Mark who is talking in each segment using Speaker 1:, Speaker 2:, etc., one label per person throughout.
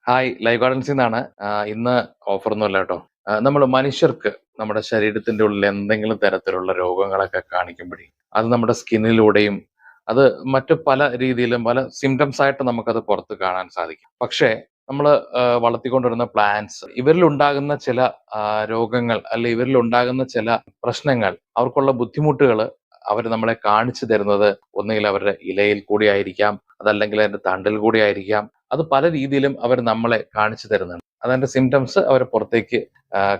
Speaker 1: Hi live ഗാർഡൻസിൽ നിന്നാണ്. ഇന്ന് ഓഫറൊന്നുമില്ല കേട്ടോ. നമ്മൾ മനുഷ്യർക്ക് നമ്മുടെ ശരീരത്തിന്റെ ഉള്ളിൽ എന്തെങ്കിലും തരത്തിലുള്ള രോഗങ്ങളൊക്കെ കാണിക്കുമ്പോഴേ അത് നമ്മുടെ സ്കിന്നിലൂടെയും അത് മറ്റു പല രീതിയിലും പല സിംറ്റംസ് ആയിട്ട് നമുക്കത് പുറത്ത് കാണാൻ സാധിക്കും. പക്ഷേ നമ്മൾ വളർത്തിക്കൊണ്ടുവരുന്ന പ്ലാന്റ്സ് ഇവരിൽ ഉണ്ടാകുന്ന ചില രോഗങ്ങൾ അല്ലെ ഇവരിൽ ഉണ്ടാകുന്ന ചില പ്രശ്നങ്ങൾ അവർക്കുള്ള ബുദ്ധിമുട്ടുകൾ അവർ നമ്മളെ കാണിച്ചു തരുന്നത് ഒന്നുകിൽ അവരുടെ ഇലയിൽ കൂടി ആയിരിക്കാം, അതല്ലെങ്കിൽ അതിന്റെ തണ്ടിൽ കൂടി ആയിരിക്കാം. അത് പല രീതിയിലും അവർ നമ്മളെ കാണിച്ചു തരുന്നുണ്ട്. അതിന്റെ സിംറ്റംസ് അവർ പുറത്തേക്ക്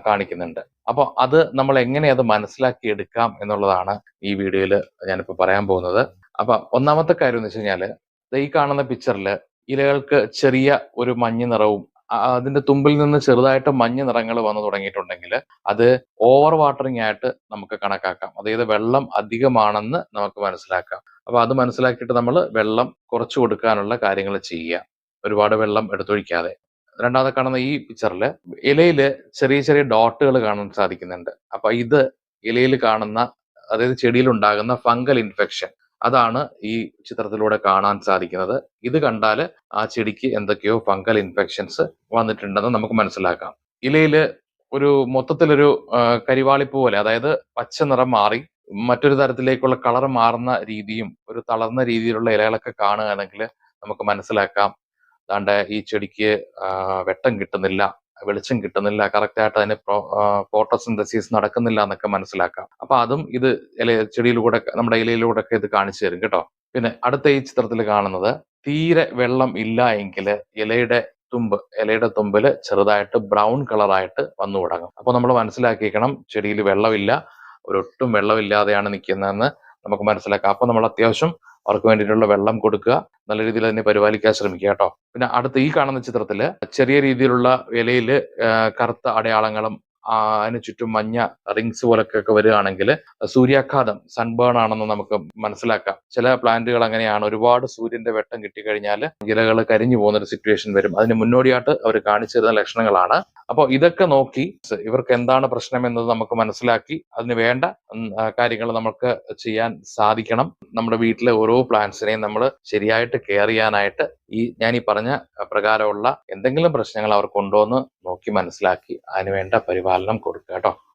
Speaker 1: കാണിക്കുന്നുണ്ട്. അപ്പൊ അത് നമ്മൾ എങ്ങനെ അത് മനസ്സിലാക്കി എടുക്കാം എന്നുള്ളതാണ് ഈ വീഡിയോയിൽ ഞാനിപ്പോ പറയാൻ പോകുന്നത്. അപ്പൊ ഒന്നാമത്തെ കാര്യം എന്ന് വെച്ച് കഴിഞ്ഞാല്, ദേ ഈ കാണുന്ന പിക്ചറിൽ ഇലകൾക്ക് ചെറിയ ഒരു മഞ്ഞ നിറവും അതിന്റെ തുമ്പിൽ നിന്ന് ചെറുതായിട്ട് മഞ്ഞ നിറങ്ങൾ വന്നു തുടങ്ങിയിട്ടുണ്ടെങ്കിൽ അത് ഓവർ വാട്ടറിംഗ് ആയിട്ട് നമുക്ക് കണക്കാക്കാം. അതായത് വെള്ളം അധികമാണെന്ന് നമുക്ക് മനസ്സിലാക്കാം. അപ്പൊ അത് മനസ്സിലാക്കിയിട്ട് നമ്മൾ വെള്ളം കുറച്ചു കൊടുക്കാനുള്ള കാര്യങ്ങൾ ചെയ്യുക. ഒരുപാട് വെള്ളം എടുത്തൊഴിക്കാതെ. രണ്ടാമത് കാണുന്ന ഈ പിക്ചറില് ഇലയില് ചെറിയ ചെറിയ ഡോട്ടുകൾ കാണാൻ സാധിക്കുന്നുണ്ട്. അപ്പൊ ഇത് ഇലയിൽ കാണുന്ന, അതായത് ചെടിയിൽ ഉണ്ടാകുന്ന ഫംഗൽ ഇൻഫെക്ഷൻ, അതാണ് ഈ ചിത്രത്തിലൂടെ കാണാൻ സാധിക്കുന്നത്. ഇത് കണ്ടാല് ആ ചെടിക്ക് എന്തൊക്കെയോ ഫംഗൽ ഇൻഫെക്ഷൻസ് വന്നിട്ടുണ്ടെന്ന് നമുക്ക് മനസ്സിലാക്കാം. ഇലയില് ഒരു മൊത്തത്തിലൊരു കരിവാളിപ്പ് പോലെ, അതായത് പച്ച നിറം മാറി മറ്റൊരു തരത്തിലേക്കുള്ള കളർ മാറുന്ന രീതിയും ഒരു തളർന്ന രീതിയിലുള്ള ഇലകളൊക്കെ കാണുകയാണെങ്കിൽ നമുക്ക് മനസ്സിലാക്കാം ദാണ്ടെ ഈ ചെടിക്ക് വെട്ടം കിട്ടുന്നില്ല, വെളിച്ചം കിട്ടുന്നില്ല, കറക്റ്റ് ആയിട്ട് അതിന് ഫോട്ടോസിന്തസിസ് നടക്കുന്നില്ല എന്നൊക്കെ മനസ്സിലാക്കാം. അപ്പൊ അതും ഇത് ചെടിയിലൂടെ, നമ്മുടെ ഇലയിലൂടെ ഒക്കെ ഇത് കാണിച്ചു തരും കേട്ടോ. പിന്നെ അടുത്ത ഈ ചിത്രത്തിൽ കാണുന്നത്, തീരെ വെള്ളം ഇല്ല എങ്കിൽ ഇലയുടെ തുമ്പില് ചെറുതായിട്ട് ബ്രൗൺ കളറായിട്ട് വന്നു തുടങ്ങും. അപ്പൊ നമ്മൾ മനസ്സിലാക്കിക്കണം ചെടിയിൽ വെള്ളമില്ല, ഒരൊട്ടും വെള്ളമില്ലാതെയാണ് നിൽക്കുന്നതെന്ന് നമുക്ക് മനസ്സിലാക്കാം. അപ്പൊ നമ്മൾ അത്യാവശ്യം അവർക്ക് വേണ്ടിയിട്ടുള്ള വെള്ളം കൊടുക്കുക, നല്ല രീതിയിൽ തന്നെ പരിപാലിക്കാൻ ശ്രമിക്കുക കേട്ടോ. പിന്നെ അടുത്ത ഈ കാണുന്ന ചിത്രത്തില് ചെറിയ രീതിയിലുള്ള ഇലയില് കറുത്ത അടയാളങ്ങളും അതിന് ചുറ്റും മഞ്ഞ റിങ്സ് പോലൊക്കെ വരികയാണെങ്കിൽ സൂര്യാഘാതം, സൺബേൺ ആണെന്ന് നമുക്ക് മനസ്സിലാക്കാം. ചില പ്ലാന്റുകൾ അങ്ങനെയാണ്, ഒരുപാട് സൂര്യന്റെ വെട്ടം കിട്ടിക്കഴിഞ്ഞാൽ ഇലകൾ കരിഞ്ഞു പോകുന്ന ഒരു സിറ്റുവേഷൻ വരും. അതിന് മുന്നോടിയായിട്ട് അവർ കാണിച്ചു തരുന്ന ലക്ഷണങ്ങളാണ്. അപ്പോൾ ഇതൊക്കെ നോക്കി ഇവർക്ക് എന്താണ് പ്രശ്നം എന്നത് നമുക്ക് മനസ്സിലാക്കി അതിന് വേണ്ട കാര്യങ്ങൾ നമുക്ക് ചെയ്യാൻ സാധിക്കണം. നമ്മുടെ വീട്ടിലെ ഓരോ പ്ലാന്റ്സിനെയും നമ്മൾ ശരിയായിട്ട് കെയർ ചെയ്യാനായിട്ട് ഞാൻ ഈ പറഞ്ഞ പ്രകാരമുള്ള എന്തെങ്കിലും പ്രശ്നങ്ങൾ അവർക്കുണ്ടോ എന്ന് നോക്കി മനസ്സിലാക്കി അതിന് വേണ്ട പരിപാലനം കൊടുക്കുക കേട്ടോ.